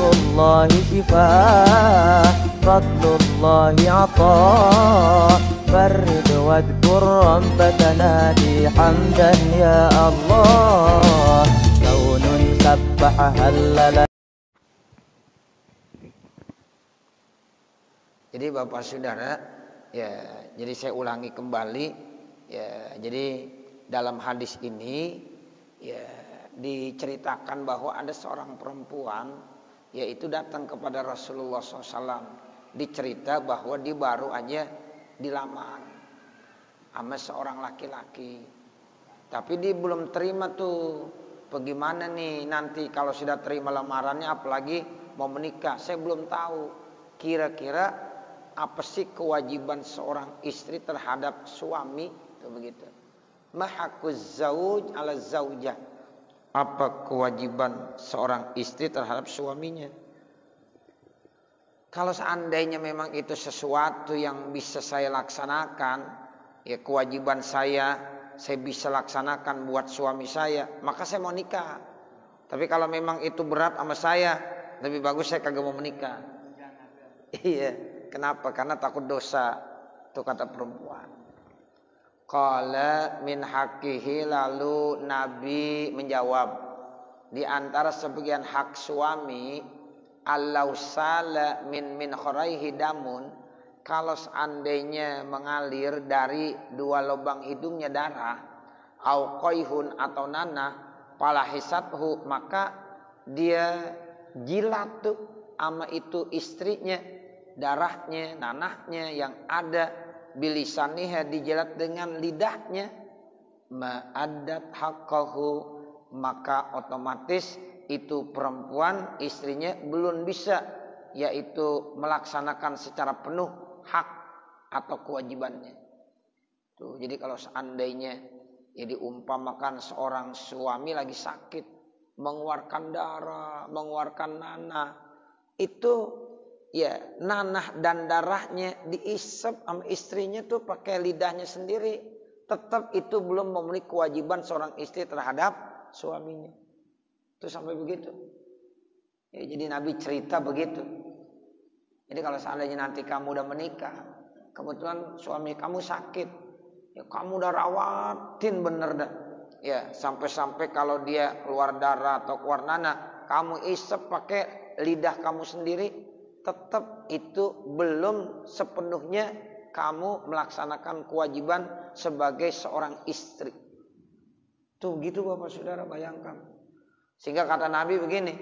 Ilmullahi shifaa, fadlullahi ataa, farrid wadhkur rabbaka nadi hamdan ya Allah, kaunun sabbaha halala. Jadi Bapak Saudara, ya, jadi saya ulangi kembali, ya, jadi dalam hadis ini, ya, diceritakan bahwa ada seorang perempuan, yaitu datang kepada Rasulullah SAW. Dicerita bahwa dia baru aja dilamar sama seorang laki-laki, tapi dia belum terima tuh. Bagaimana nih nanti kalau sudah terima lamarannya, apalagi mau menikah? Saya belum tahu. Kira-kira apa sih kewajiban seorang istri terhadap suami? Itu begitu. Mahakuz zauj ala zaujah. Apa kewajiban seorang istri terhadap suaminya? Kalau seandainya memang itu sesuatu yang bisa saya laksanakan, ya kewajiban saya bisa laksanakan buat suami saya, maka saya mau nikah. Tapi kalau memang itu berat sama saya, lebih bagus saya kagak mau menikah. Iya. Kenapa? Karena takut dosa. Itu kata perempuan. Qala min haqqihi, lalu Nabi menjawab, di antara sebagian hak suami, allau sala min khuraihi damun, kalau seandainya mengalir dari dua lubang hidungnya darah, au qaihun atau nanah, palahisathu, maka dia jilat tuh ama itu istrinya, darahnya, nanahnya yang ada, bilisaniha, dijelat dengan lidahnya, ma'addat haqqahu, maka otomatis itu perempuan, istrinya belum bisa, yaitu melaksanakan secara penuh hak atau kewajibannya. Tuh, jadi kalau seandainya ya diumpamakan seorang suami lagi sakit, mengeluarkan darah, mengeluarkan nanah, itu ya nanah dan darahnya diisap sama istrinya tuh pakai lidahnya sendiri, tetap itu belum memenuhi kewajiban seorang istri terhadap suaminya. Itu sampai begitu. Ya, jadi Nabi cerita begitu. Jadi kalau seandainya nanti kamu udah menikah, kebetulan suami kamu sakit, ya kamu udah rawatin bener dah. Ya, sampai-sampai kalau dia keluar darah atau keluar nanah, kamu isap pakai lidah kamu sendiri, tetap itu belum sepenuhnya kamu melaksanakan kewajiban sebagai seorang istri. Tuh gitu Bapak Saudara, bayangkan. Sehingga kata Nabi begini,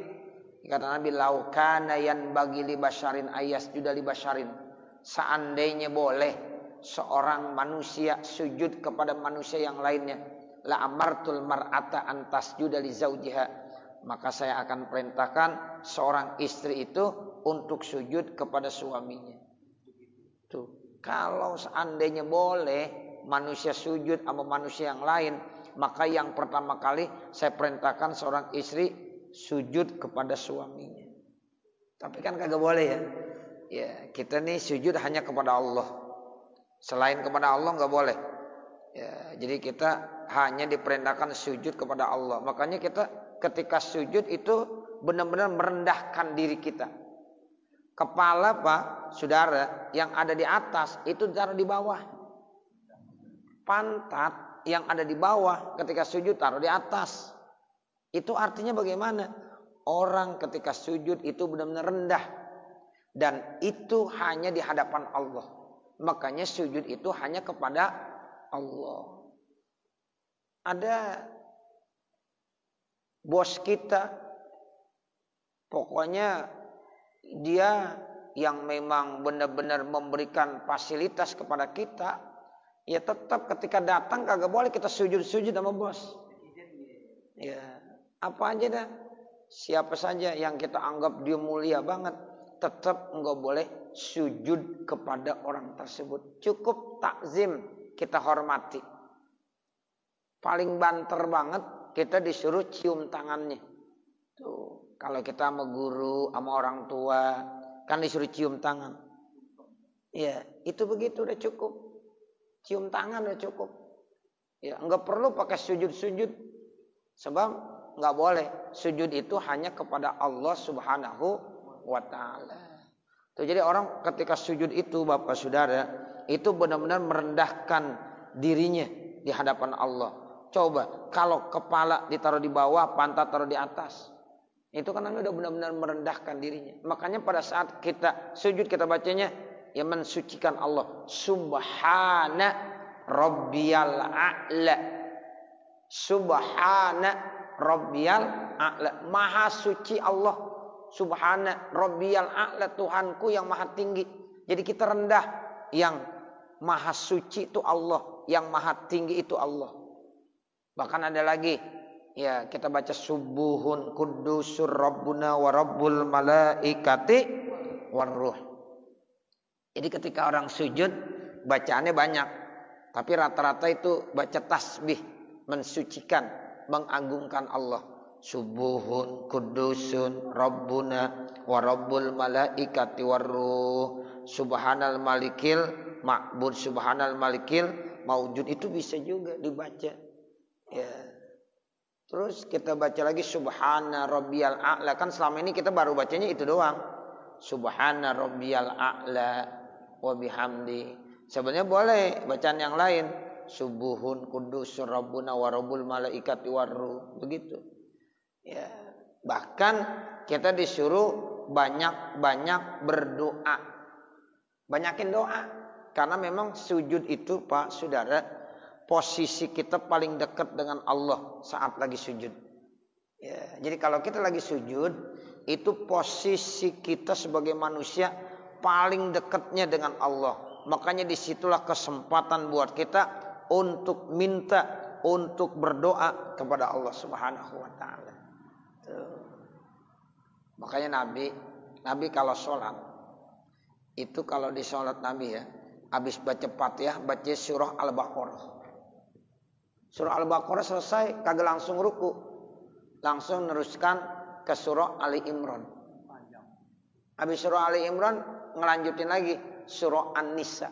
kata Nabi, lau kana yanbaghi li basyarin ayasjuda li basyarin, seandainya boleh seorang manusia sujud kepada manusia yang lainnya, la amartul mar'ata an tasjuda li zaujiha, maka saya akan perintahkan seorang istri itu untuk sujud kepada suaminya. Tuh, kalau seandainya boleh manusia sujud sama manusia yang lain, maka yang pertama kali saya perintahkan seorang istri sujud kepada suaminya. Tapi kan kagak boleh ya. Ya, kita nih sujud hanya kepada Allah. Selain kepada Allah nggak boleh. Ya, jadi kita hanya diperintahkan sujud kepada Allah. Makanya kita ketika sujud itu benar-benar merendahkan diri kita. Kepala Pak Saudara yang ada di atas itu taruh di bawah. Pantat yang ada di bawah ketika sujud taruh di atas. Itu artinya bagaimana? Orang ketika sujud itu benar-benar rendah. Dan itu hanya di hadapan Allah. Makanya sujud itu hanya kepada Allah. Ada bos kita, pokoknya dia yang memang benar-benar memberikan fasilitas kepada kita, ya tetap ketika datang kagak boleh kita sujud-sujud sama bos. Ya, apa aja dah. Siapa saja yang kita anggap dia mulia banget, tetap enggak boleh sujud kepada orang tersebut. Cukup takzim, kita hormati. Paling banter banget kita disuruh cium tangannya. Tuh, kalau kita sama guru, sama orang tua, kan disuruh cium tangan. Ya, itu begitu udah cukup. Cium tangan udah cukup. Ya, enggak perlu pakai sujud-sujud. Sebab nggak boleh. Sujud itu hanya kepada Allah Subhanahu wa taala. Jadi orang ketika sujud itu Bapak Saudara, itu benar-benar merendahkan dirinya di hadapan Allah. Coba kalau kepala ditaruh di bawah, pantat taruh di atas. Itu kan namanya udah benar-benar merendahkan dirinya. Makanya pada saat kita sujud kita bacanya ya mensucikan Allah. Subhana rabbiyal a'la. Subhana rabbiyal a'la. Maha suci Allah. Subhana rabbiyal a'la, Tuhanku yang maha tinggi. Jadi kita rendah. Yang maha suci itu Allah, yang maha tinggi itu Allah. Bahkan ada lagi. Ya, kita baca subuhun kudusur rabbuna wa rabbul malaikati warruh. Jadi ketika orang sujud bacaannya banyak, tapi rata-rata itu baca tasbih, mensucikan, mengagungkan Allah. Subuhun kudusun rabbuna wa rabbul malaikati warruh. Subhanal malikil ma'bud, subhanal malikil maujud, itu bisa juga dibaca. Ya. Terus kita baca lagi subhana rabbiyal a'la. Kan selama ini kita baru bacanya itu doang. Subhana rabbiyal a'la wa bihamdi. Sebenarnya boleh bacaan yang lain. Subuhun kudusur rabbuna wa rabbul malaikati warruh. Begitu. Ya. Bahkan kita disuruh banyak-banyak berdoa. Banyakin doa. Karena memang sujud itu Pak Saudara, posisi kita paling dekat dengan Allah saat lagi sujud. Ya, jadi kalau kita lagi sujud, itu posisi kita sebagai manusia paling dekatnya dengan Allah. Makanya disitulah kesempatan buat kita untuk minta, untuk berdoa kepada Allah Subhanahu wa taala. Makanya Nabi kalau sholat, itu kalau di sholat Nabi ya, habis baca Fatihah, baca surah Al-Baqarah. Surah Al-Baqarah selesai, kagak langsung ruku. Langsung neruskan ke surah Ali Imran. Habis surah Ali Imran, ngelanjutin lagi surah An-Nisa.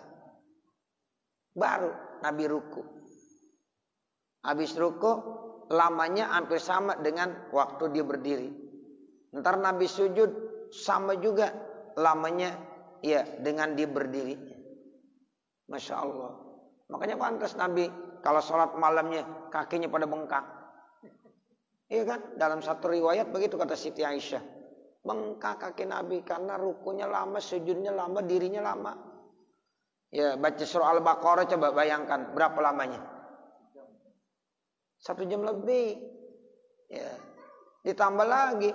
Baru Nabi ruku. Habis ruku, lamanya hampir sama dengan waktu dia berdiri. Ntar Nabi sujud, sama juga lamanya ya dengan dia berdiri. Masya Allah. Makanya pantas Nabi kalau sholat malamnya kakinya pada bengkak. Iya kan? Dalam satu riwayat begitu kata Siti Aisyah. Bengkak kaki Nabi karena rukunya lama, sujudnya lama, dirinya lama. Ya, baca surah Al-Baqarah coba bayangkan berapa lamanya? 1 jam lebih. Ya. Ditambah lagi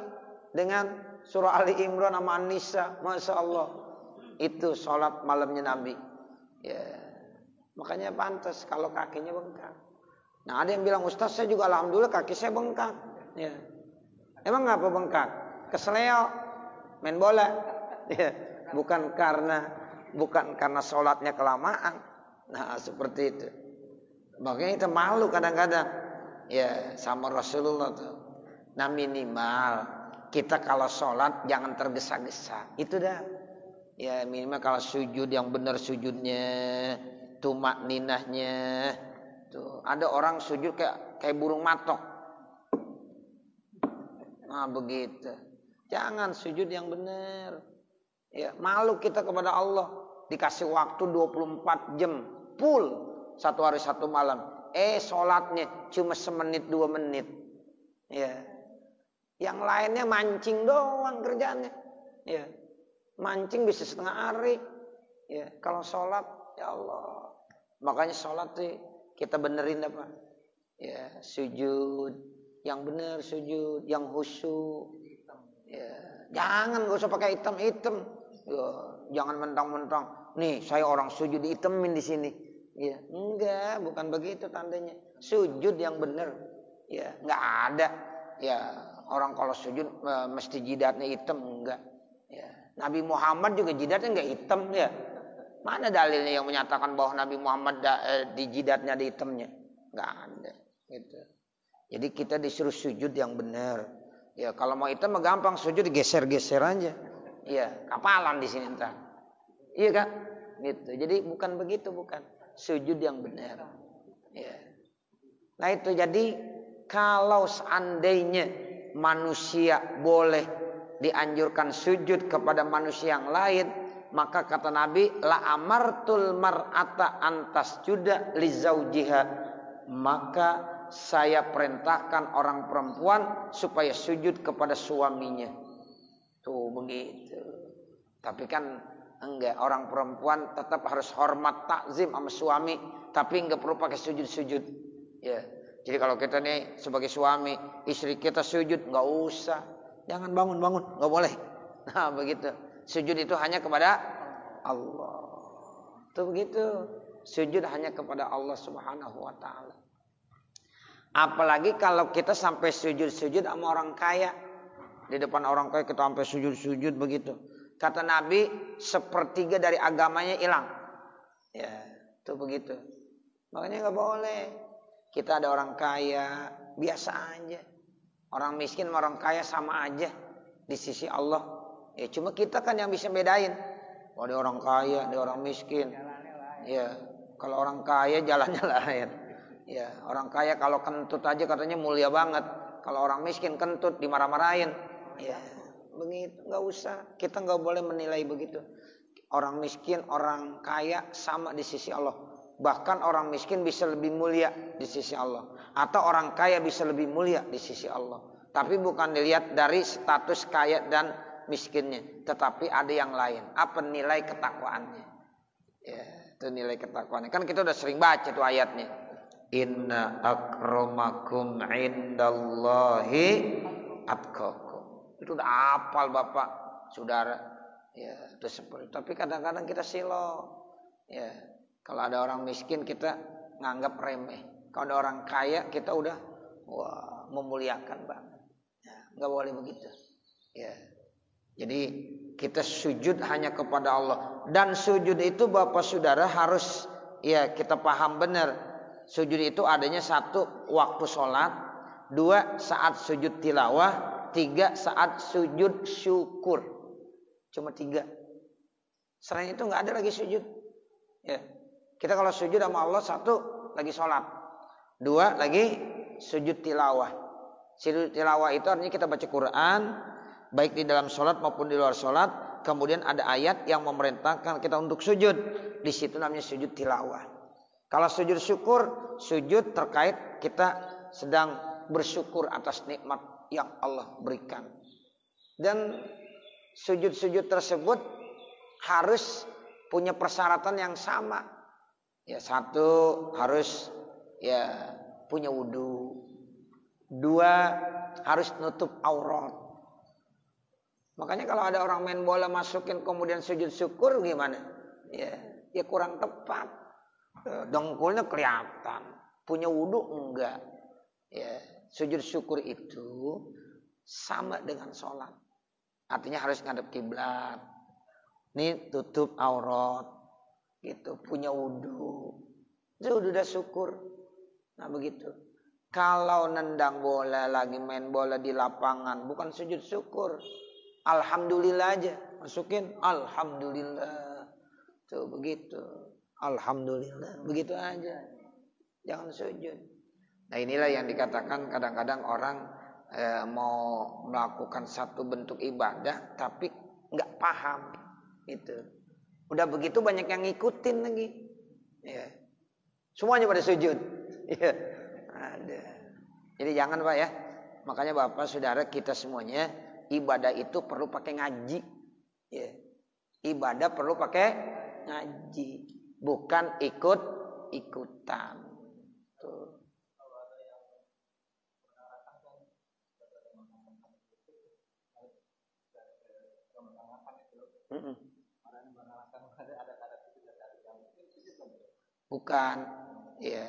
dengan surah Ali Imran sama An-Nisa. Masya Allah. Itu sholat malamnya Nabi. Ya. Makanya pantas kalau kakinya bengkak. Nah ada yang bilang, Ustaz saya juga alhamdulillah kaki saya bengkak. Ya. Emang ngapa bengkak? Keseleo, main bola. Ya. Bukan karena sholatnya kelamaan. Nah seperti itu. Makanya kita malu kadang-kadang. Ya sama Rasulullah tuh. Nah minimal kita kalau sholat jangan tergesa-gesa. Itu dah. Ya minimal kalau sujud yang benar sujudnya. Tumak ninahnya. Tuh, ada orang sujud kayak burung matok. Nah begitu. Jangan sujud yang benar. Ya, malu kita kepada Allah. Dikasih waktu 24 jam. Full. 1 hari 1 malam. Sholatnya cuma 1 menit 2 menit. Ya. Yang lainnya mancing doang kerjaannya. Ya. Mancing bisa setengah hari. Ya. Kalau sholat, ya Allah. Makanya sholat tuh kita benerin apa? Ya, sujud yang benar, sujud yang khusyuk. Ya, jangan gak usah pakai hitam-hitam. Ya, jangan mentang-mentang. Nih, saya orang sujud dihitemin di sini. Ya, enggak, bukan begitu tandanya. Sujud yang benar. Ya, enggak ada. Ya, orang kalau sujud mesti jidatnya hitam, enggak. Ya, Nabi Muhammad juga jidatnya enggak hitam ya. Mana dalilnya yang menyatakan bahwa Nabi Muhammad di jidatnya ada hitamnya? Enggak ada. Gitu. Jadi kita disuruh sujud yang benar. Ya kalau mau hitam mah gampang, sujud digeser-geser aja. Iya, kapalan di sini entar. Iya kan? Gitu. Jadi bukan begitu, bukan. Sujud yang benar. Ya. Nah itu jadi kalau seandainya manusia boleh dianjurkan sujud kepada manusia yang lain, maka kata Nabi, la amartul mar'ata antas juda li zaujiha, maka saya perintahkan orang perempuan supaya sujud kepada suaminya. Tuh begitu. Tapi kan enggak, orang perempuan tetap harus hormat takzim sama suami, tapi enggak perlu pakai sujud-sujud. Ya. Jadi kalau kita nih sebagai suami, istri kita sujud enggak usah. Jangan bangun-bangun, enggak boleh. Nah, begitu. Sujud itu hanya kepada Allah. Tuh begitu. Sujud hanya kepada Allah Subhanahu wa taala. Apalagi kalau kita sampai sujud-sujud sama orang kaya. Di depan orang kaya kita sampai sujud-sujud begitu. Kata Nabi, 1/3 dari agamanya hilang. Ya, itu begitu. Makanya nggak boleh. Kita ada orang kaya, biasa aja. Orang miskin sama orang kaya sama aja di sisi Allah. Ya, cuma kita kan yang bisa bedain. Oh, dia orang kaya, dia orang miskin. Ya, kalau orang kaya jalannya lain. Ya, orang kaya kalau kentut aja katanya mulia banget. Kalau orang miskin kentut dimarah-marahin. Ya, begitu, nggak usah. Kita nggak boleh menilai begitu. Orang miskin, orang kaya sama di sisi Allah. Bahkan orang miskin bisa lebih mulia di sisi Allah. Atau orang kaya bisa lebih mulia di sisi Allah. Tapi bukan dilihat dari status kaya dan miskinnya. Tetapi ada yang lain. Apa nilai ketakwaannya? Ya, itu nilai ketakwaannya. Kan kita udah sering baca tuh ayatnya. Inna akramakum indallahi atqakum. Itu udah hafal Bapak, Saudara. Ya, itu seperti itu. Tapi kadang-kadang kita silo. Ya, kalau ada orang miskin kita nganggap remeh. Kalau ada orang kaya kita udah wah, memuliakan banget. Ya, enggak boleh begitu. Ya. Jadi kita sujud hanya kepada Allah. Dan sujud itu Bapak Saudara harus ya kita paham benar. Sujud itu adanya 1 waktu sholat, 2 saat sujud tilawah, 3 saat sujud syukur. Cuma 3. Selain itu nggak ada lagi sujud. Ya. Kita kalau sujud sama Allah 1 lagi sholat, 2 lagi sujud tilawah. Sujud tilawah itu artinya kita baca Quran, baik di dalam sholat maupun di luar sholat. Kemudian ada ayat yang memerintahkan kita untuk sujud. Di situ namanya sujud tilawah. Kalau sujud syukur, sujud terkait kita sedang bersyukur atas nikmat yang Allah berikan. Dan sujud-sujud tersebut harus punya persyaratan yang sama. Ya, 1 harus ya punya wudu. 2 harus nutup aurat. Makanya kalau ada orang main bola masukin kemudian sujud syukur gimana? Ya kurang tepat. Dengkulnya kelihatan, punya wudu enggak. Ya, sujud syukur itu sama dengan sholat. Artinya harus ngadep kiblat. Nih tutup aurat, gitu. Punya wudu, itu udah syukur. Nah begitu. Kalau nendang bola lagi main bola di lapangan, bukan sujud syukur. Alhamdulillah aja, masukin alhamdulillah. Tuh begitu. Alhamdulillah, begitu aja. Jangan sujud. Nah inilah yang dikatakan kadang-kadang orang mau melakukan satu bentuk ibadah tapi nggak paham itu. Udah begitu banyak yang ngikutin lagi. Ya. Semuanya pada sujud. Ya. Ada. Jadi jangan Pak ya. Makanya Bapak Saudara kita semuanya ibadah itu perlu pakai ngaji. Ya. Ibadah perlu pakai ngaji. Bukan ikut-ikutan. Tuh. Bukan, ya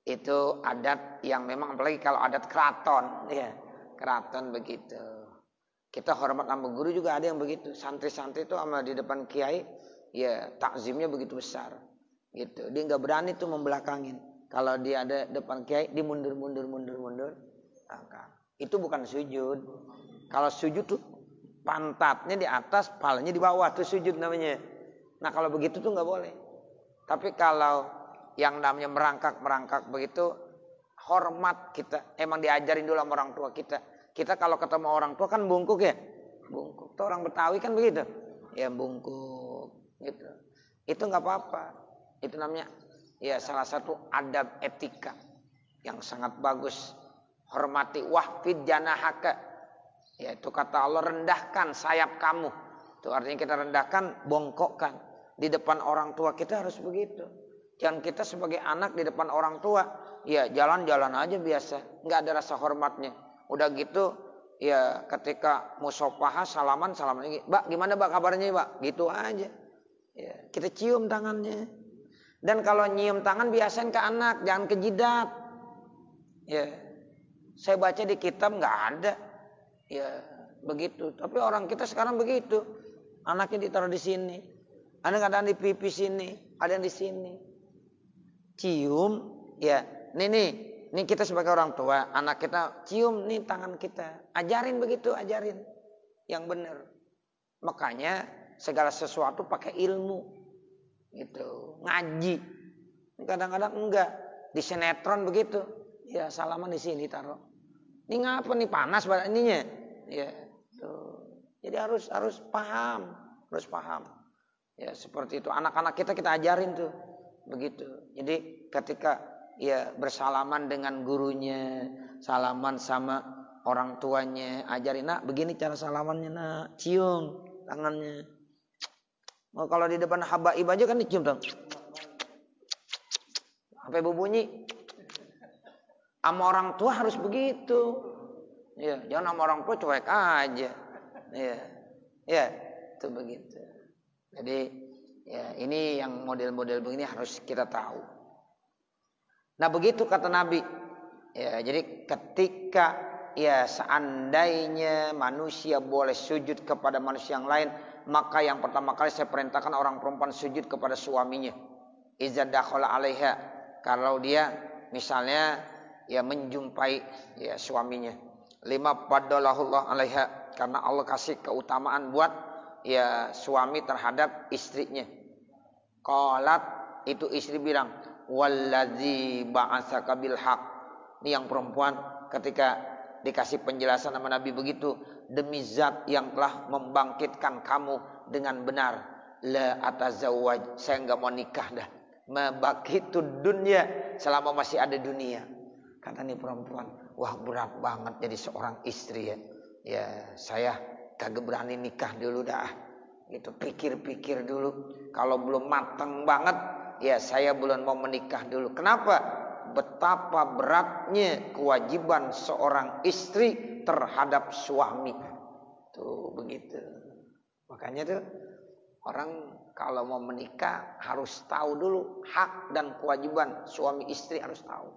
itu adat yang memang apalagi kalau adat keraton, ya keraton begitu. Kita hormat sama guru juga ada yang begitu. Santri-santri itu sama di depan kiai, ya takzimnya begitu besar, gitu. Dia nggak berani tuh membelakangin. Kalau dia ada depan kiai, dia mundur. Nah, itu bukan sujud. Kalau sujud tuh pantatnya di atas, palanya di bawah, tuh sujud namanya. Nah kalau begitu tuh nggak boleh. Tapi kalau yang namanya merangkak begitu hormat kita. Emang diajarin dulu sama orang tua kita. Kita kalau ketemu orang tua kan bungkuk ya. Bungkuk. Tuh orang Betawi kan begitu. Ya bungkuk gitu. Itu nggak apa-apa. Itu namanya ya salah satu adab etika yang sangat bagus. Hormati wahfid janahaka. Ya itu kata Allah, rendahkan sayap kamu. Itu artinya kita rendahkan, bongkokkan. Di depan orang tua kita harus begitu. Jangan kita sebagai anak di depan orang tua, ya jalan-jalan aja biasa. Nggak ada rasa hormatnya. Udah gitu, ya ketika musafahah salaman lagi. Mbak gimana mbak kabarnya mbak? Gitu aja. Ya, kita cium tangannya. Dan kalau nyium tangan biasain ke anak, jangan ke jidat. Ya, saya baca di kitab nggak ada. Ya begitu. Tapi orang kita sekarang begitu. Anaknya ditaruh di sini. Kadang-kadang di pipi sini. Ada yang di sini. Cium. Ya. Nih kita sebagai orang tua. Anak kita cium nih tangan kita. Ajarin begitu. Ajarin. Yang benar. Makanya segala sesuatu pakai ilmu. Gitu. Ngaji. Kadang-kadang enggak. Di sinetron begitu. Ya salaman di sini taruh. Ini ngapa nih panas badannya? Ya, tuh. Jadi harus paham, Ya, seperti itu. Anak-anak kita ajarin tuh. Begitu. Jadi ketika ya bersalaman dengan gurunya, salaman sama orang tuanya, ajarin, nak, begini cara salamannya, nak. Cium tangannya. Oh, kalau di depan habaib aja kan dicium tuh. Sampai berbunyi. Sama orang tua harus begitu. Ya, jangan sama orang tua cuek aja. Ya, itu begitu. Jadi, ya ini yang model-model begini harus kita tahu. Nah, begitu kata Nabi. Ya, jadi ketika ya seandainya manusia boleh sujud kepada manusia yang lain, maka yang pertama kali saya perintahkan orang perempuan sujud kepada suaminya. Iza dakhala 'alaiha, kalau dia misalnya ya menjumpai ya suaminya. 5 fadalahullah 'alaiha, karena Allah kasih keutamaan buat ya suami terhadap istrinya. Qalat, itu istri bilang, wallazi ba'atsaka bil haq. Ini yang perempuan ketika dikasih penjelasan sama Nabi begitu, demi zat yang telah membangkitkan kamu dengan benar, la atazawwaj, saya enggak mau nikah dah. Mabakitud dunya, selama masih ada dunia. Kata nih perempuan, wah berat banget jadi seorang istri ya. Ya saya kagak berani nikah dulu dah. Gitu, pikir-pikir dulu. Kalau belum matang banget, ya saya belum mau menikah dulu. Kenapa? Betapa beratnya kewajiban seorang istri terhadap suami. Tuh begitu. Makanya tuh orang kalau mau menikah harus tahu dulu hak dan kewajiban suami istri, harus tahu.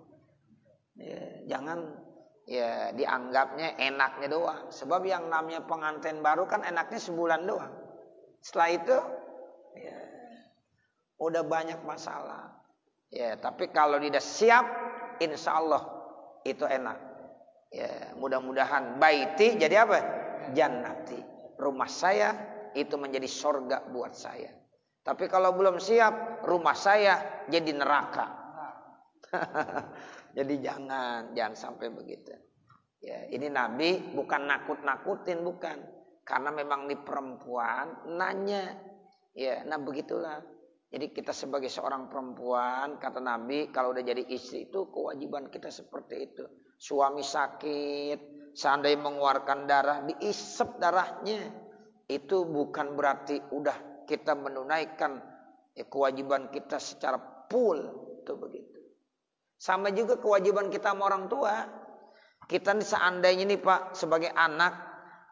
Ya, jangan ya dianggapnya enaknya doang. Sebab yang namanya pengantin baru kan enaknya sebulan doang. Setelah itu ya udah banyak masalah. Ya, tapi kalau dia siap, insya Allah itu enak. Ya, mudah-mudahan baiti jadi apa? Jannati. Rumah saya itu menjadi surga buat saya. Tapi kalau belum siap, rumah saya jadi neraka. Jadi jangan sampai begitu. Ya, ini Nabi bukan nakut-nakutin, bukan. Karena memang ini perempuan nanya. Ya, nah begitulah. Jadi kita sebagai seorang perempuan, kata Nabi, kalau udah jadi istri itu kewajiban kita seperti itu. Suami sakit, seandainya mengeluarkan darah, diisep darahnya. Itu bukan berarti udah kita menunaikan ya, kewajiban kita secara full. Itu begitu. Sama juga kewajiban kita sama orang tua. Kita nih seandainya nih Pak, sebagai anak,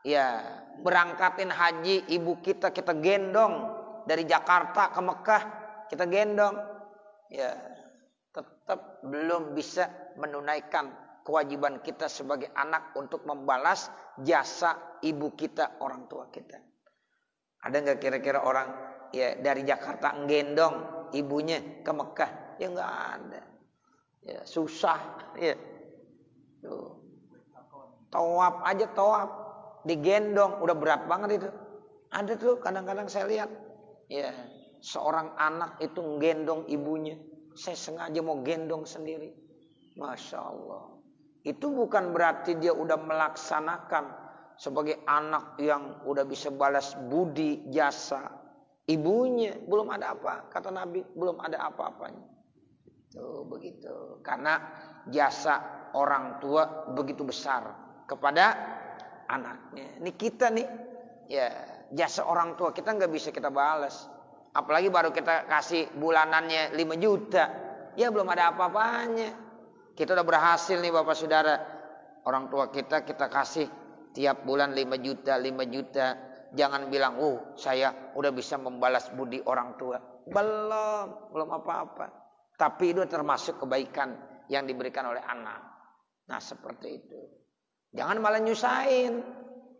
ya berangkatin haji ibu kita gendong dari Jakarta ke Mekah, kita gendong. Ya, tetap belum bisa menunaikan kewajiban kita sebagai anak untuk membalas jasa ibu kita, orang tua kita. Ada nggak kira-kira orang ya dari Jakarta gendong ibunya ke Mekah? Ya nggak ada. Ya, susah. Ya. Tuh. Tawaf aja digendong udah berat banget itu. Ada tuh kadang-kadang saya lihat. Ya, seorang anak itu gendong ibunya. Saya sengaja mau gendong sendiri. Masya Allah. Itu bukan berarti dia udah melaksanakan sebagai anak yang udah bisa balas budi jasa ibunya. Belum ada apa, kata Nabi, belum ada apa-apanya. Tuh begitu. Karena jasa orang tua begitu besar kepada anaknya. Ini kita nih, ya jasa orang tua kita nggak bisa kita balas. Apalagi baru kita kasih bulanannya 5 juta. Ya belum ada apa-apanya. Kita udah berhasil nih Bapak Saudara. Orang tua kita kasih tiap bulan 5 juta, 5 juta. Jangan bilang, saya udah bisa membalas budi orang tua. Belum apa-apa. Tapi itu termasuk kebaikan yang diberikan oleh anak. Nah seperti itu. Jangan malah nyusahin.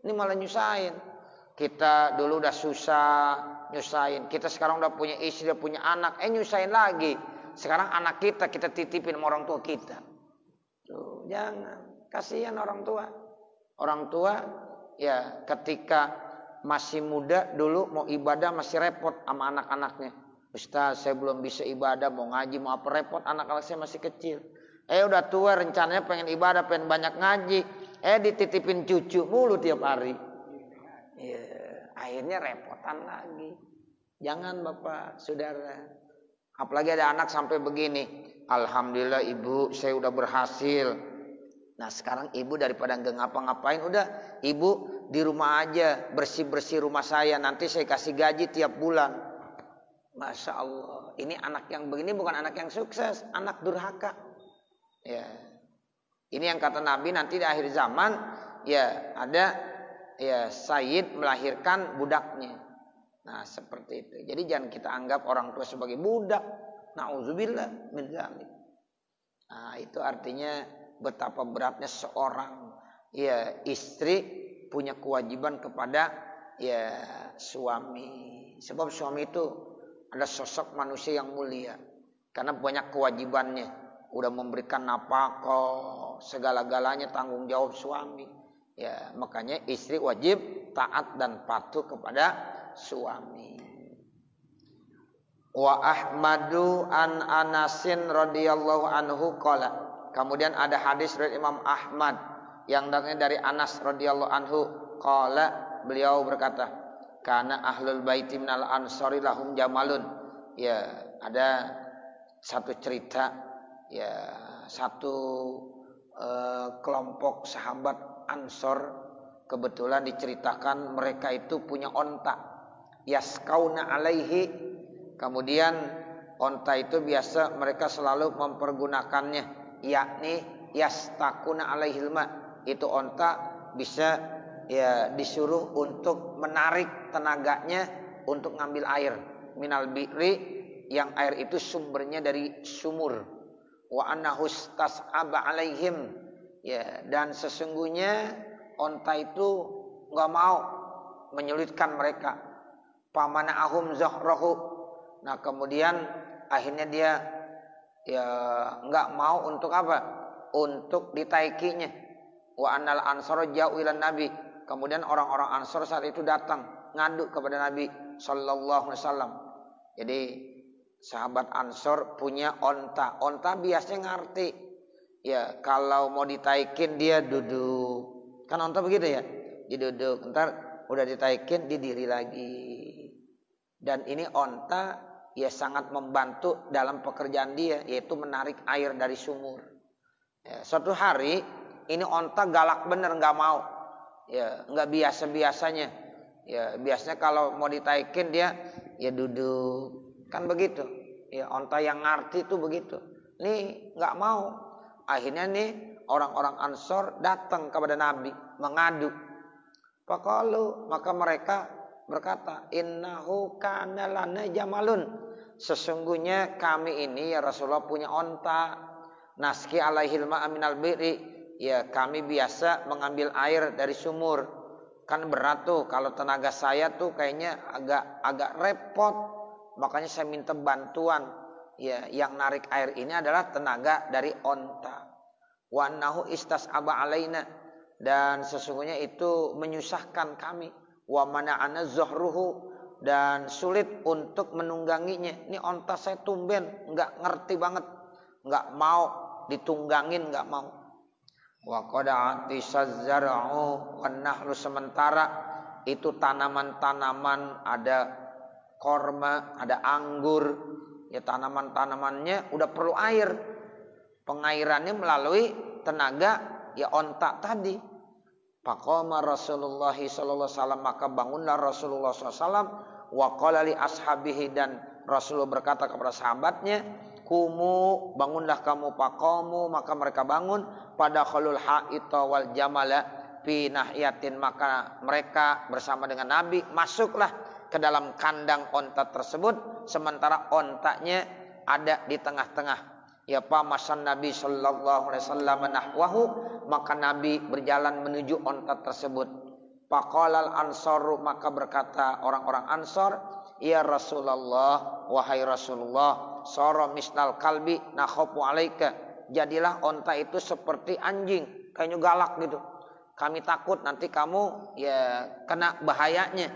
Ini malah nyusahin. Kita dulu udah susah, nyusahin. Kita sekarang udah punya istri, udah punya anak. Nyusahin lagi. Sekarang anak kita titipin sama orang tua kita. Tuh, jangan. Kasihan orang tua. Orang tua ya ketika masih muda dulu mau ibadah masih repot sama anak-anaknya. Ustaz, saya belum bisa ibadah, mau ngaji, mau apa, repot, anak-anak saya masih kecil. Udah tua rencananya pengen ibadah, pengen banyak ngaji. Dititipin cucu mulu tiap hari. Ya, akhirnya repotan lagi. Jangan Bapak, Saudara. Apalagi ada anak sampai begini. Alhamdulillah ibu, saya udah berhasil. Nah sekarang ibu daripada nggak ngapa-ngapain, udah ibu di rumah aja bersih-bersih rumah saya. Nanti saya kasih gaji tiap bulan. Masya Allah. Ini anak yang begini bukan anak yang sukses, anak durhaka. Ya. Ini yang kata Nabi nanti di akhir zaman ya ada ya Sayyid melahirkan budaknya. Nah seperti itu. Jadi jangan kita anggap orang tua sebagai budak. Na'udzubillah min dzalik. Nah itu artinya betapa beratnya seorang ya istri punya kewajiban kepada ya suami. Sebab suami itu ada sosok manusia yang mulia. Karena banyak kewajibannya. Udah memberikan nafkah, segala-galanya tanggung jawab suami. Ya makanya istri wajib taat dan patuh kepada suami. Wa Ahmadu an Anasin radhiyallahu anhu qala. Kemudian ada hadis dari Imam Ahmad yang datangnya dari Anas radhiyallahu anhu qala, beliau berkata, kana ahlul baiti minal ansori lahum jamalun. Ya, ada satu cerita ya satu kelompok sahabat Ansor kebetulan diceritakan mereka itu punya onta. Yaskauna alaihi, kemudian onta itu biasa mereka selalu mempergunakannya, yakni yastakuna alaihil ma, itu onta bisa ya disuruh untuk menarik tenaganya untuk ngambil air minal bi'ri, yang air itu sumbernya dari sumur. Wa annahu istas'aba alaihim, ya, dan sesungguhnya onta itu enggak mau menyulitkan mereka. Pamana'ahum zahrahu. Nah kemudian akhirnya dia ya enggak mau untuk apa? Untuk ditaikinya. Wa annal ansar ja'u ila nabi. Kemudian orang-orang Ansor saat itu datang ngadu kepada Nabi sallallahu alaihi wasallam. Jadi sahabat Ansor punya onta. Onta biasanya ngerti. Ya kalau mau ditaikin dia duduk. Kan onta begitu ya. Dia duduk. Ntar udah ditaikin dia diri lagi. Dan ini onta ya sangat membantu dalam pekerjaan dia, yaitu menarik air dari sumur. Ya, suatu hari ini onta galak bener, nggak mau. Ya nggak biasa-biasanya. Ya biasanya kalau mau ditaikin dia ya duduk. Kan begitu. Ya onta yang ngerti itu begitu. Nih nggak mau. Akhirnya nih orang-orang Ansor datang kepada Nabi mengadu. Faqalu, maka mereka berkata, innahu kana lana jamalun, sesungguhnya kami ini ya Rasulullah punya onta, naski alaihil ma'a minal bi'ri, ya kami biasa mengambil air dari sumur. Kan berat tuh kalau tenaga saya tuh kayaknya agak repot, makanya saya minta bantuan. Ya yang narik air ini adalah tenaga dari onta. Wa annahu istas'aba alaina, dan sesungguhnya itu menyusahkan kami. Wa mana'ana zahruhu, dan sulit untuk menungganginya. Ini onta saya tumben, nggak ngerti banget, nggak mau ditunggangin nggak mau. Wa qada'ati sazar'u wan nahlu, sementara itu tanaman-tanaman, ada korma, ada anggur, ya tanaman-tanamannya udah perlu air. Pengairannya melalui tenaga ya onta tadi. Faqama Rasulullah sallallahu alaihi wasallam, maka bangunlah Rasulullah SAW, wa qala li ashabihi, dan Rasulullah berkata kepada sahabatnya, kumu, bangunlah kamu. Faqamu, maka mereka bangun. Pada khalul ha'ita wal jamala fi nahyatin, maka mereka bersama dengan Nabi masuklah ke dalam kandang onta tersebut, sementara ontanya ada di tengah-tengah. Ya pamasan Nabi sallallahu alaihi wasallam nahwahu, maka Nabi berjalan menuju onta tersebut. Faqalal ansaru, maka berkata orang-orang Ansar, ya Rasulullah, wahai Rasulullah, sara misnal kalbi nakhafu alaika, jadilah onta itu seperti anjing, kayaknya galak gitu. Kami takut nanti kamu ya kena bahayanya.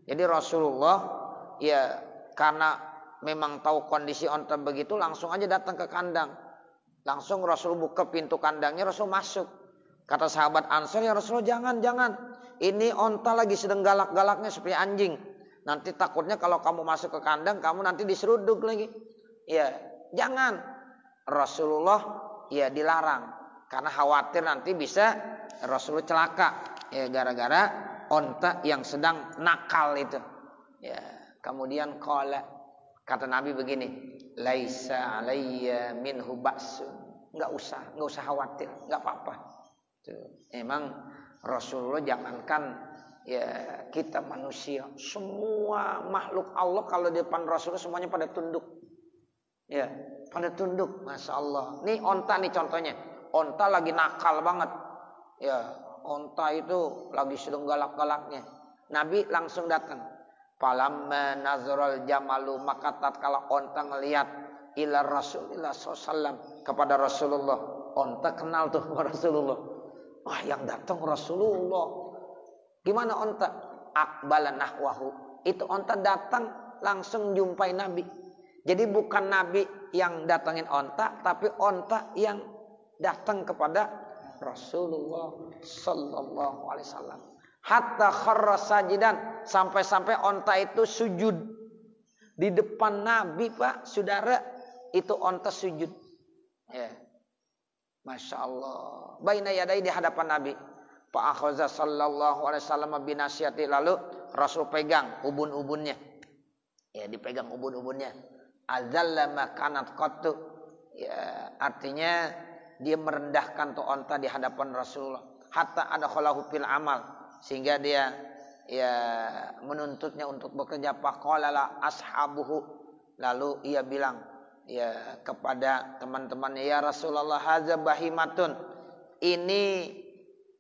Jadi Rasulullah ya karena memang tahu kondisi onta begitu, langsung aja datang ke kandang. Langsung Rasul buka pintu kandangnya, Rasul masuk. Kata sahabat Ansar, ya Rasulullah jangan. Ini onta lagi sedang galak-galaknya seperti anjing. Nanti takutnya kalau kamu masuk ke kandang, kamu nanti diseruduk lagi. Ya jangan. Rasulullah ya dilarang karena khawatir nanti bisa Rasulullah celaka ya gara-gara onta yang sedang nakal itu. Ya, kemudian kata Nabi begini, laisa alayya minhu ba'sun. Enggak usah khawatir, enggak apa-apa. Tuh, emang Rasulullah jangankan ya kita manusia, semua makhluk Allah kalau di depan Rasulullah semuanya pada tunduk. Ya, pada tunduk, masya Allah. Nih onta nih contohnya, onta lagi nakal banget. Ya, onta itu lagi sedang galak-galaknya. Nabi langsung datang. Falamma nazarul jamalu, maka tatkala onta ngelihat ila Rasulullah SAW, kepada Rasulullah, onta kenal tuh Rasulullah. Wah, yang datang Rasulullah. Gimana onta? Aqbala nahwahu. Itu onta datang langsung jumpai Nabi. Jadi bukan Nabi yang datangin onta, tapi onta yang datang kepada Rasulullah sallallahu alaihi wasallam. Hatta kharra sajidan, sampai-sampai onta itu sujud di depan Nabi, Pak, saudara, itu onta sujud. Ya. Masya Allah. Baina yadai, di hadapan Nabi. Pak akhaza sallallahu alaihi wasallam binasiyati, lalu Rasul pegang ubun-ubunnya. Ya, dipegang ubun-ubunnya. Azalla makanat qattu. Ya, artinya dia merendahkan tuh onta di hadapan Rasulullah. Hatta adkhalahu fil amal, sehingga dia ya menuntutnya untuk bekerja. Faqala ashabuhu, lalu ia bilang ya kepada teman-temannya, ya Rasulullah, hadza bahimatun, ini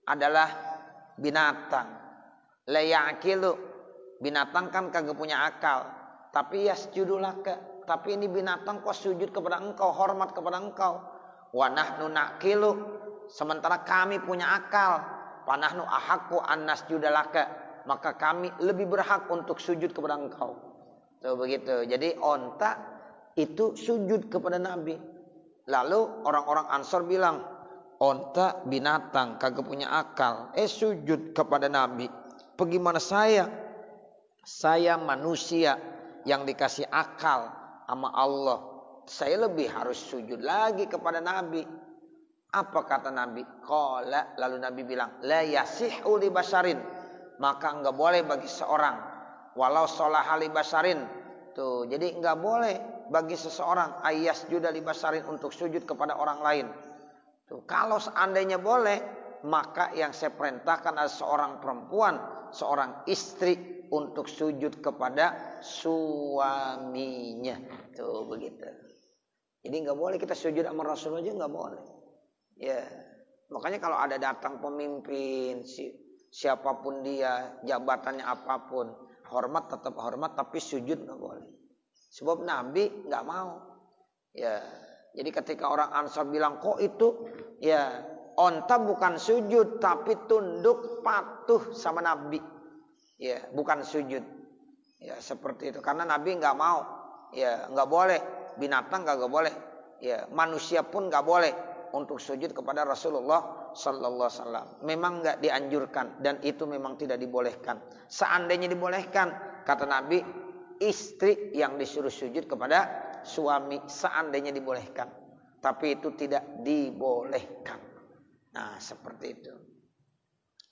adalah binatang. La ya'qilu, binatang kan kagak punya akal, tapi yasjudulaka, tapi ini binatang kok sujud kepada engkau, hormat kepada engkau. Wa nahnu naqilu, sementara kami punya akal. Fa nahnu ahaqqu an nasjudalaka, maka kami lebih berhak untuk sujud kepada engkau. Tuh begitu. Jadi onta itu sujud kepada Nabi. Lalu orang-orang Ansar bilang, onta binatang kagak punya akal, sujud kepada Nabi. Bagaimana saya manusia yang dikasih akal sama Allah, saya lebih harus sujud lagi kepada Nabi. Apa kata Nabi? Qala, lalu Nabi bilang, la yasihu li basharin, maka enggak boleh bagi seorang, walau sholaha li basharin. Tuh, jadi enggak boleh bagi seseorang ayyasjuda li basharin, untuk sujud kepada orang lain. Tuh, kalau seandainya boleh, maka yang saya perintahkan adalah seorang perempuan, seorang istri untuk sujud kepada suaminya. Tuh begitu. Jadi nggak boleh kita sujud sama Rasul aja, nggak boleh. Ya, makanya kalau ada datang pemimpin, siapapun dia, jabatannya apapun, hormat tetap hormat, tapi sujud nggak boleh. Sebab Nabi nggak mau. Ya, jadi ketika orang Ansar bilang, kok itu, ya onta bukan sujud, tapi tunduk patuh sama Nabi. Ya, bukan sujud. Ya, seperti itu. Karena Nabi nggak mau. Ya, nggak boleh. Binatang nggak boleh. Ya, manusia pun nggak boleh untuk sujud kepada Rasulullah sallallahu alaihi wasallam. Memang enggak dianjurkan dan itu memang tidak dibolehkan. Seandainya dibolehkan, kata Nabi, istri yang disuruh sujud kepada suami seandainya dibolehkan. Tapi itu tidak dibolehkan. Nah, seperti itu.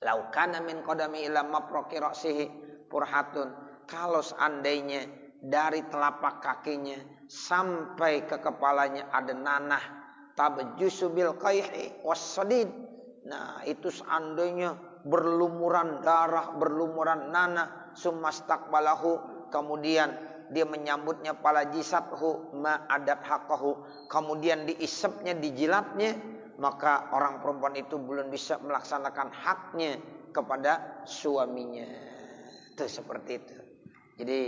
Laukana min qadami ila maproqi ra'sihi purhatun. Kalau seandainya dari telapak kakinya sampai ke kepalanya ada nanah, tabjusu bil qayhi wassadid. Nah, itu seandainya berlumuran darah, berlumuran nanah, sumastaqbalahu, kemudian dia menyambutnya pala jisathu ma adat haqqahu, kemudian diisapnya, dijilatnya, maka orang perempuan itu belum bisa melaksanakan haknya kepada suaminya. Itu seperti itu. Jadi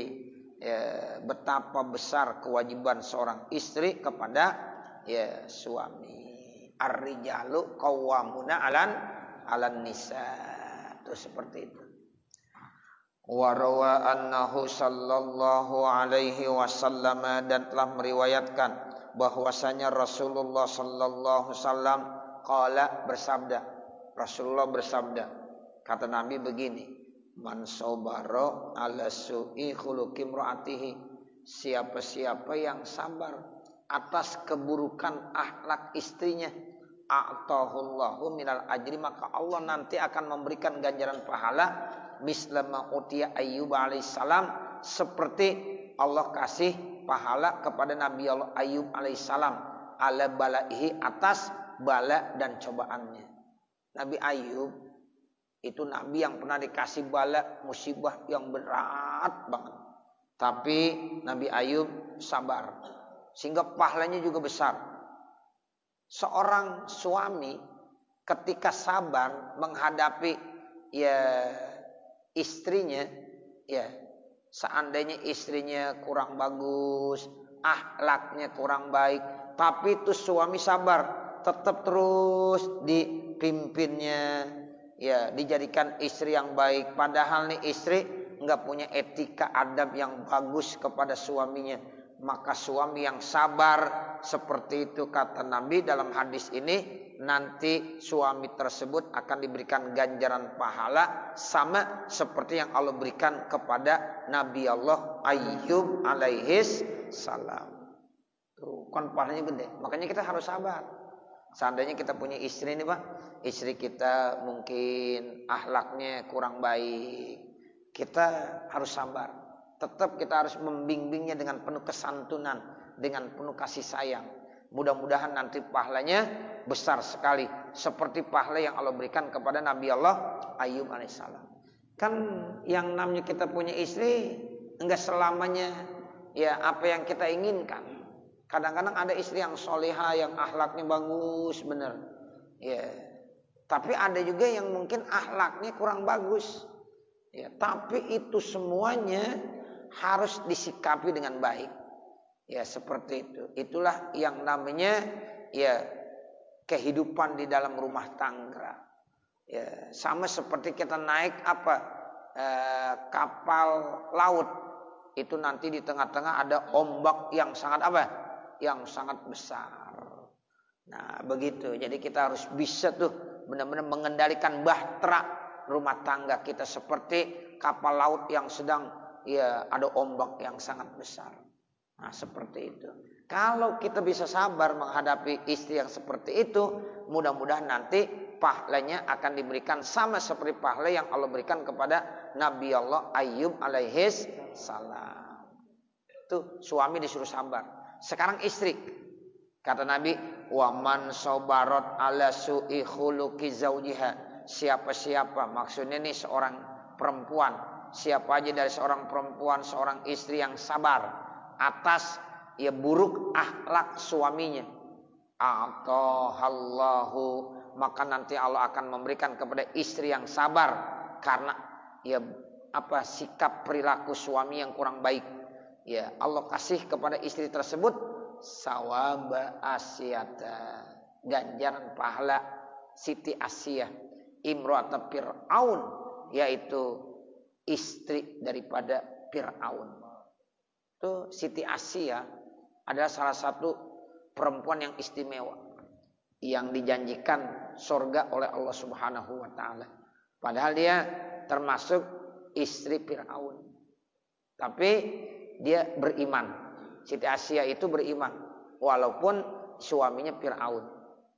betapa besar kewajiban seorang istri kepada suami. Ar-rijalu qawwamuna 'alan nisa. Itu seperti itu. Wa rawa annahu sallallahu alaihi wasallam, dan telah meriwayatkan bahwasanya Rasulullah sallallahu alaihi wasallam qala bersabda. Rasulullah bersabda, kata Nabi begini, man sabara ala su'i khuluqi imraatihi, siapa-siapa yang sabar atas keburukan akhlak istrinya, a'tahullahu minal ajri, maka Allah nanti akan memberikan ganjaran pahala mislama utiya Ayyub alaihissalam, seperti Allah kasih pahala kepada Nabi Allah Ayyub alaihissalam ala balaihi, atas bala dan cobaannya. Nabi Ayyub itu nabi yang pernah dikasih bala, musibah yang berat banget. Tapi Nabi Ayyub sabar, sehingga pahalanya juga besar. Seorang suami ketika sabar menghadapi istrinya, seandainya istrinya kurang bagus, akhlaknya kurang baik, tapi itu suami sabar, tetap terus dipimpinnya, dijadikan istri yang baik. Padahal nih istri nggak punya etika adab yang bagus kepada suaminya, maka suami yang sabar seperti itu, kata Nabi dalam hadis ini, nanti suami tersebut akan diberikan ganjaran pahala sama seperti yang Allah berikan kepada Nabi Allah Ayyub alaihis salam. Tuh, kan pahalanya gede. Makanya kita harus sabar. Seandainya kita punya istri nih Pak, istri kita mungkin akhlaknya kurang baik, kita harus sabar. Tetap kita harus membimbingnya dengan penuh kesantunan, dengan penuh kasih sayang. Mudah-mudahan nanti pahalanya besar sekali, seperti pahala yang Allah berikan kepada Nabi Allah Ayyub alaihissalam. Kan yang namanya kita punya istri enggak selamanya apa yang kita inginkan. Kadang-kadang ada istri yang soleha, yang akhlaknya bagus, bener. Tapi ada juga yang mungkin akhlaknya kurang bagus. Tapi itu semuanya harus disikapi dengan baik. Seperti itu. Itulah yang namanya kehidupan di dalam rumah tangga. Sama seperti kita naik kapal laut. Itu nanti di tengah-tengah ada ombak yang sangat yang sangat besar. Nah, begitu. Jadi kita harus bisa tuh benar-benar mengendalikan bahtera rumah tangga kita seperti kapal laut yang sedang ada ombak yang sangat besar. Nah, seperti itu. Kalau kita bisa sabar menghadapi istri yang seperti itu, mudah-mudahan nanti pahalanya akan diberikan sama seperti pahala yang Allah berikan kepada Nabi Allah Ayyub alaihis salam. Itu suami disuruh sabar. Sekarang istri. Kata Nabi, wa man sabarat ala su'i khuluqi zaujiha. Siapa-siapa, maksudnya nih seorang perempuan, siapa aja dari seorang perempuan, seorang istri yang sabar atas buruk akhlak suaminya, atahallahu, maka nanti Allah akan memberikan kepada istri yang sabar karena sikap perilaku suami yang kurang baik. Allah kasih kepada istri tersebut sawaba Asyata, ganjaran pahala Siti Asyah imra'at Fir'aun, yaitu istri daripada Fir'aun. Itu Siti Asyah adalah salah satu perempuan yang istimewa. yang dijanjikan surga oleh Allah Subhanahu wa taala. Padahal dia termasuk istri Firaun. Tapi dia beriman. Siti Asia itu beriman walaupun suaminya Firaun.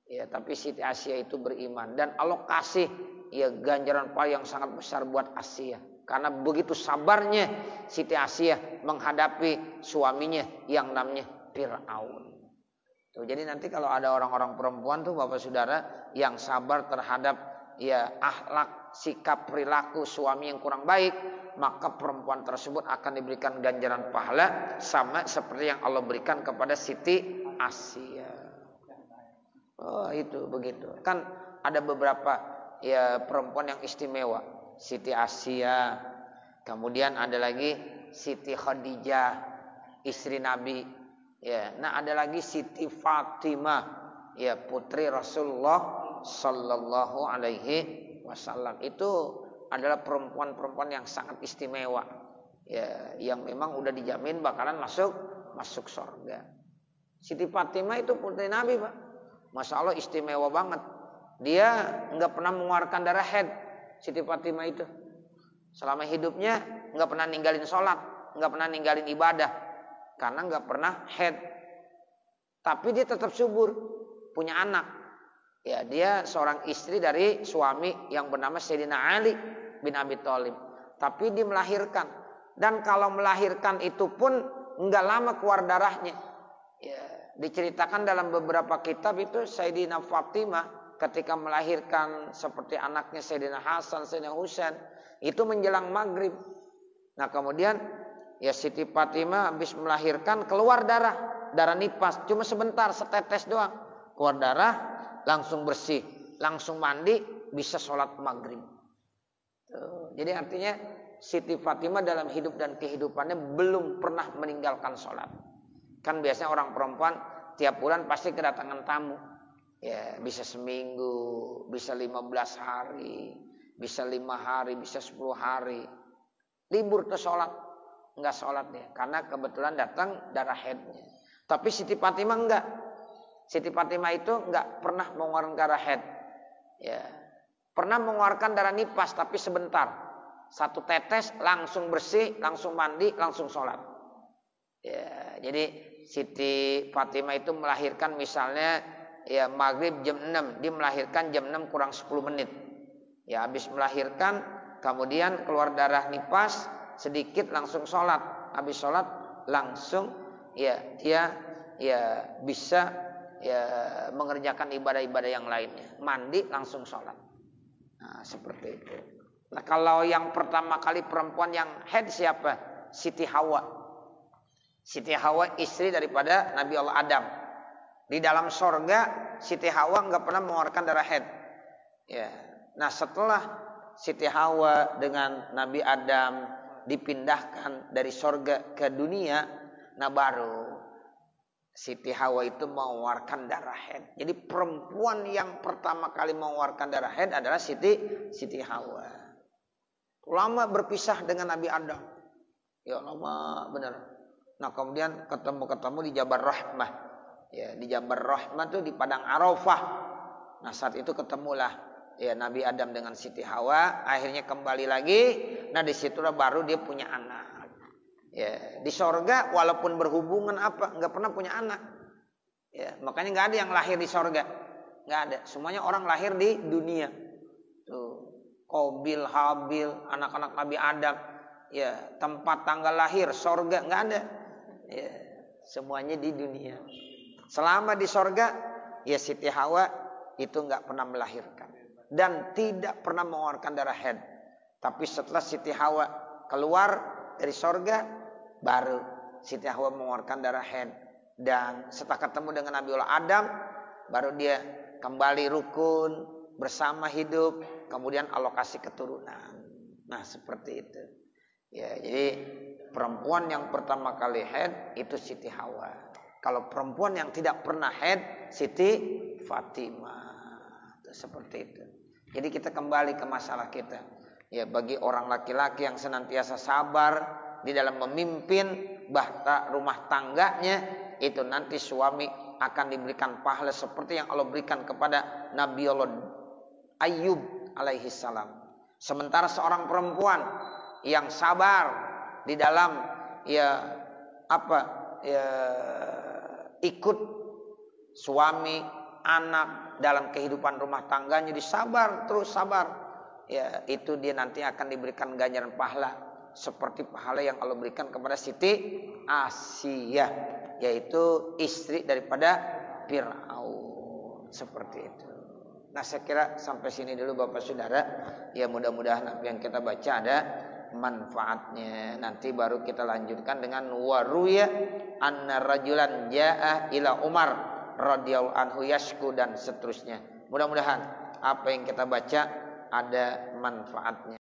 Ya, tapi Siti Asia itu beriman dan Allah kasih ya ganjaran pahala yang sangat besar buat Asia. Karena begitu sabarnya Siti Asia menghadapi suaminya yang namanya Firaun. Tuh, jadi nanti kalau ada orang-orang perempuan tuh Bapak Saudara yang sabar terhadap ya akhlak, sikap, perilaku suami yang kurang baik, maka perempuan tersebut akan diberikan ganjaran pahala sama seperti yang Allah berikan kepada Siti Asia. Oh, itu begitu. Kan ada beberapa ya perempuan yang istimewa. Siti Asia, kemudian ada lagi Siti Khadijah, istri Nabi. Ya, nah ada lagi Siti Fatimah, ya putri Rasulullah Sallallahu Alaihi Wasallam. Itu adalah perempuan-perempuan yang sangat istimewa, ya, yang memang udah dijamin bakalan masuk surga. Siti Fatimah itu putri Nabi, Pak. Masya Allah istimewa banget. Dia nggak pernah mengeluarkan darah haid. Siti Fatimah itu selama hidupnya nggak pernah ninggalin sholat, nggak pernah ninggalin ibadah, karena nggak pernah haid. Tapi dia tetap subur, punya anak. Ya, dia seorang istri dari suami yang bernama Sayyidina Ali bin Abi Thalib. Tapi dia melahirkan, dan kalau melahirkan itu pun nggak lama keluar darahnya. Ya, diceritakan dalam beberapa kitab itu Sayyidina Fatimah ketika melahirkan seperti anaknya Sayyidina Hasan, Sayyidina Husain, itu menjelang maghrib. Nah kemudian ya Siti Fatimah habis melahirkan keluar darah nifas, cuma sebentar, setetes doang. Keluar darah, langsung bersih, langsung mandi, bisa sholat maghrib. Tuh. Jadi artinya Siti Fatimah dalam hidup dan kehidupannya belum pernah meninggalkan sholat. Kan biasanya orang perempuan tiap bulan pasti kedatangan tamu. Ya, bisa seminggu, bisa 15 hari, bisa 5 hari, bisa 10 hari. Libur ke sholat, enggak sholat dia, karena kebetulan datang darah haidnya. Tapi Siti Fatimah enggak. Siti Fatimah itu enggak pernah mengeluarkan darah haid. Ya, pernah mengeluarkan darah nifas tapi sebentar. 1 tetes langsung bersih, langsung mandi, langsung sholat. Ya, jadi Siti Fatimah itu melahirkan misalnya ya maghrib jam 6, dia melahirkan jam 6 kurang 10 menit. Ya habis melahirkan, kemudian keluar darah nifas sedikit, langsung sholat. Habis sholat langsung ya dia ya bisa ya mengerjakan ibadah-ibadah yang lainnya. Mandi langsung sholat. Nah seperti itu. Nah kalau yang pertama kali perempuan yang haid siapa? Siti Hawa. Siti Hawa istri daripada Nabi Allah Adam. Di dalam sorga Siti Hawa nggak pernah mengeluarkan darah haid. Ya. Nah setelah Siti Hawa dengan Nabi Adam dipindahkan dari sorga ke dunia, nah baru Siti Hawa itu mengeluarkan darah haid. Jadi perempuan yang pertama kali mengeluarkan darah haid adalah Siti Hawa. Lama berpisah dengan Nabi Adam. Ya lama benar. Nah kemudian ketemu di Jabal Rahmah. Ya, di Jabal Rahmah itu di padang Arafah. Nah saat itu ketemulah ya Nabi Adam dengan Siti Hawa, akhirnya kembali lagi. Nah disitulah baru dia punya anak. Ya, di sorga walaupun berhubungan apa nggak pernah punya anak. Ya, makanya nggak ada yang lahir di sorga, nggak ada. Semuanya orang lahir di dunia. Tuh, Qabil, Habil, anak-anak Nabi Adam. Ya, tempat tanggal lahir sorga nggak ada. Ya, semuanya di dunia. Selama di sorga, ya Siti Hawa itu nggak pernah melahirkan dan tidak pernah mengeluarkan darah haid. Tapi setelah Siti Hawa keluar dari sorga, baru Siti Hawa mengeluarkan darah haid. Dan setelah ketemu dengan Nabi Allah Adam, baru dia kembali rukun, bersama hidup, kemudian Allah kasih keturunan. Nah seperti itu. Ya, jadi perempuan yang pertama kali haid itu Siti Hawa. Kalau perempuan yang tidak pernah haid, Siti Fatimah. Seperti itu. Jadi kita kembali ke masalah kita. Ya, bagi orang laki-laki yang senantiasa sabar di dalam memimpin bahta rumah tangganya, itu nanti suami akan diberikan pahala seperti yang Allah berikan kepada Nabi Allah Ayyub alaihi salam. Sementara seorang perempuan yang sabar di dalam ikut suami, anak dalam kehidupan rumah tangganya, disabar terus sabar, ya itu dia nanti akan diberikan ganjaran pahala seperti pahala yang Allah berikan kepada Siti Asiyah, yaitu istri daripada Fir'aun. Seperti itu. Nah, saya kira sampai sini dulu Bapak Saudara. Ya, mudah-mudahan apa yang kita baca ada manfaatnya. Nanti baru kita lanjutkan dengan waruya anna rajulan jaa ila Umar radhiyallahu anhu yashku dan seterusnya. Mudah-mudahan apa yang kita baca ada manfaatnya.